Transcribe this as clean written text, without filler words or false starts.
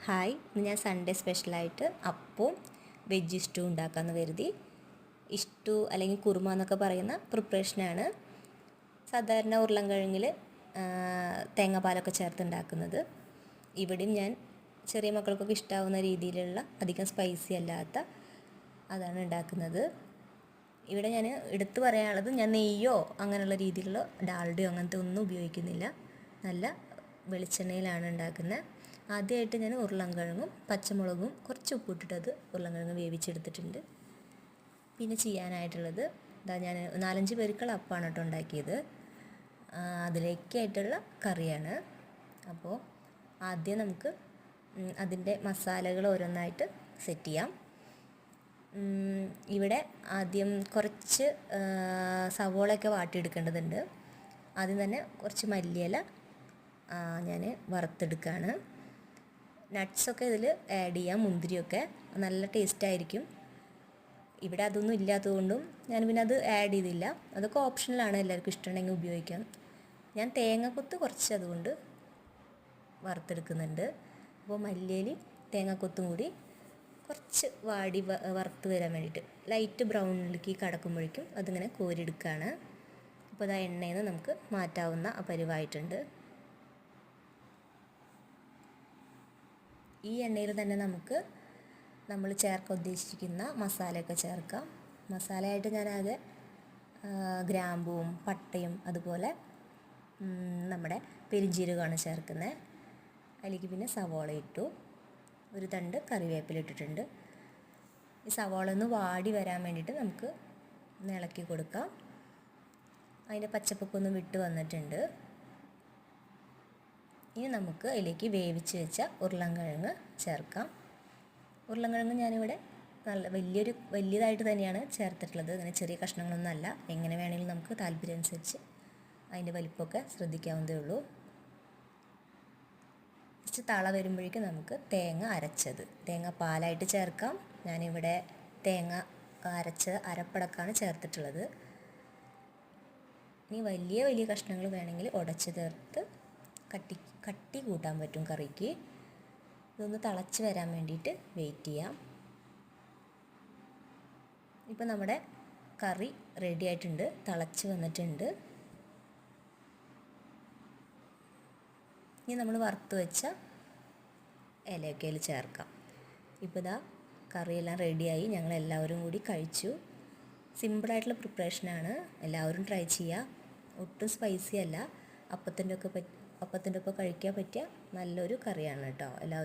Hi, ഇന്ന് ഞാൻ Sunday സ്പെഷ്യലായിട്ട് അപ്പവും വെജ് ഇഷ്ടൂ ഉണ്ടാക്കാമെന്ന് കരുതി. ഇഷ്ടൂ അല്ലെങ്കിൽ കുറുമ എന്നൊക്കെ പറയുന്ന പ്രിപ്പറേഷനാണ് സാധാരണ ഉരുളൻകിഴങ്ങിൽ തേങ്ങാപ്പാലൊക്കെ ചേർത്ത് ഉണ്ടാക്കുന്നത്. ഇവിടെയും ഞാൻ ചെറിയ മക്കൾക്കൊക്കെ ഇഷ്ടമാവുന്ന രീതിയിലുള്ള അധികം സ്പൈസി അല്ലാത്ത അതാണ് ഉണ്ടാക്കുന്നത്. ഇവിടെ ഞാൻ എടുത്തു പറയാനുള്ളത്, ഞാൻ നെയ്യോ അങ്ങനെയുള്ള രീതിയിലുള്ള ഡാൽഡയോ അങ്ങനത്തെ ഒന്നും ഉപയോഗിക്കുന്നില്ല. നല്ല വെളിച്ചെണ്ണയിലാണ് ഉണ്ടാക്കുന്നത്. ആദ്യമായിട്ട് ഞാൻ ഉരുളൻകിഴങ്ങും പച്ചമുളകും കുറച്ച് ഉപ്പിട്ടിട്ടത് ഉരുളൻകിഴങ്ങ് വേവിച്ചെടുത്തിട്ടുണ്ട്. പിന്നെ ചെയ്യാനായിട്ടുള്ളത് ഞാൻ 4-5 പേർക്കുള്ള അപ്പമാണ് കേട്ടോ ഉണ്ടാക്കിയത്. അതിലേക്കായിട്ടുള്ള കറിയാണ്. അപ്പോൾ ആദ്യം നമുക്ക് അതിൻ്റെ മസാലകൾ ഓരോന്നായിട്ട് സെറ്റ് ചെയ്യാം. ഇവിടെ ആദ്യം കുറച്ച് സവോളയൊക്കെ വാട്ടിയെടുക്കേണ്ടതുണ്ട്. ആദ്യം തന്നെ കുറച്ച് മല്ലിയില ഞാൻ വറുത്തെടുക്കുകയാണ്. നട്ട്സൊക്കെ ഇതിൽ ആഡ് ചെയ്യാം, മുന്തിരിയൊക്കെ നല്ല ടേസ്റ്റായിരിക്കും. ഇവിടെ അതൊന്നും ഇല്ലാത്തതുകൊണ്ടും ഞാൻ പിന്നെ അത് ആഡ് ചെയ്തില്ല. അതൊക്കെ ഓപ്ഷണലാണ്, എല്ലാവർക്കും ഇഷ്ടമുണ്ടെങ്കിൽ ഉപയോഗിക്കാം. ഞാൻ തേങ്ങാക്കൊത്ത് കുറച്ച് അതുകൊണ്ട് വറുത്തെടുക്കുന്നുണ്ട്. അപ്പോൾ മല്ലിയിലയും തേങ്ങാക്കൊത്തും കൂടി കുറച്ച് വാടി വറുത്ത് വരാൻ വേണ്ടിയിട്ട് ലൈറ്റ് ബ്രൗണിലേക്ക് കടക്കുമ്പോഴേക്കും അതിങ്ങനെ കോരിയെടുക്കുകയാണ്. അപ്പോൾ അത് ആ എണ്ണയിൽ നിന്ന് നമുക്ക് മാറ്റാവുന്ന പരിവായിട്ടുണ്ട്. ഈ എണ്ണയിൽ തന്നെ നമുക്ക് നമ്മൾ ചേർക്കാൻ ഉദ്ദേശിക്കുന്ന മസാലയൊക്കെ ചേർക്കാം. മസാലയായിട്ട് ഞാനാകെ ഗ്രാമ്പൂവും പട്ടയും അതുപോലെ നമ്മുടെ പെരുംജീരകമാണ് ചേർക്കുന്നത്. അതിലേക്ക് പിന്നെ സവോള ഇട്ടു, ഒരു തണ്ട് കറിവേപ്പില ഇട്ടിട്ടുണ്ട്. ഈ സവോള ഒന്ന് വാടി വരാൻ വേണ്ടിയിട്ട് നമുക്ക് ഒന്ന് ഇളക്കി കൊടുക്കാം. അതിൻ്റെ പച്ചപ്പൊക്കെ ഒന്ന് വിട്ട് വന്നിട്ടുണ്ട്. ഇനി നമുക്ക് അതിലേക്ക് വേവിച്ച് വെച്ച ഉരുളൻകിഴങ്ങ് ചേർക്കാം. ഉരുളൻകിഴങ്ങ് ഞാനിവിടെ നല്ല വലിയതായിട്ട് തന്നെയാണ് ചേർത്തിട്ടുള്ളത്. അങ്ങനെ ചെറിയ കഷ്ണങ്ങളൊന്നുമല്ല. എങ്ങനെ വേണമെങ്കിലും നമുക്ക് താല്പര്യം അനുസരിച്ച് അതിൻ്റെ വലിപ്പമൊക്കെ ശ്രദ്ധിക്കാവുന്നതേ ഉള്ളൂ. കുറച്ച് തള വരുമ്പോഴേക്കും നമുക്ക് തേങ്ങ അരച്ചത് തേങ്ങാപ്പാലായിട്ട് ചേർക്കാം. ഞാനിവിടെ തേങ്ങ അരച്ച അരപ്പടക്കാണ് ചേർത്തിട്ടുള്ളത്. ഇനി വലിയ കഷ്ണങ്ങൾ വേണമെങ്കിൽ ഉടച്ച് ചേർത്ത് കട്ടി കൂട്ടാൻ പറ്റും കറിക്ക്. ഇതൊന്ന് തിളച്ച് വരാൻ വേണ്ടിയിട്ട് വെയിറ്റ് ചെയ്യാം. ഇപ്പോൾ നമ്മുടെ കറി റെഡി ആയിട്ടുണ്ട്, തിളച്ച് വന്നിട്ടുണ്ട്. ഇനി നമ്മൾ വറുത്ത് വെച്ച ഇലയൊക്കെ അതിൽ ചേർക്കാം. ഇപ്പോൾ ഇതാ കറിയെല്ലാം റെഡിയായി, ഞങ്ങൾ എല്ലാവരും കൂടി കഴിച്ചു. സിമ്പിളായിട്ടുള്ള പ്രിപ്പറേഷനാണ്, എല്ലാവരും ട്രൈ ചെയ്യുക. ഒട്ടും സ്പൈസി അല്ല. അപ്പത്തിൻ്റെ ഒപ്പം കഴിക്കാൻ പറ്റിയ നല്ലൊരു കറിയാണ് കേട്ടോ. എല്ലാവരും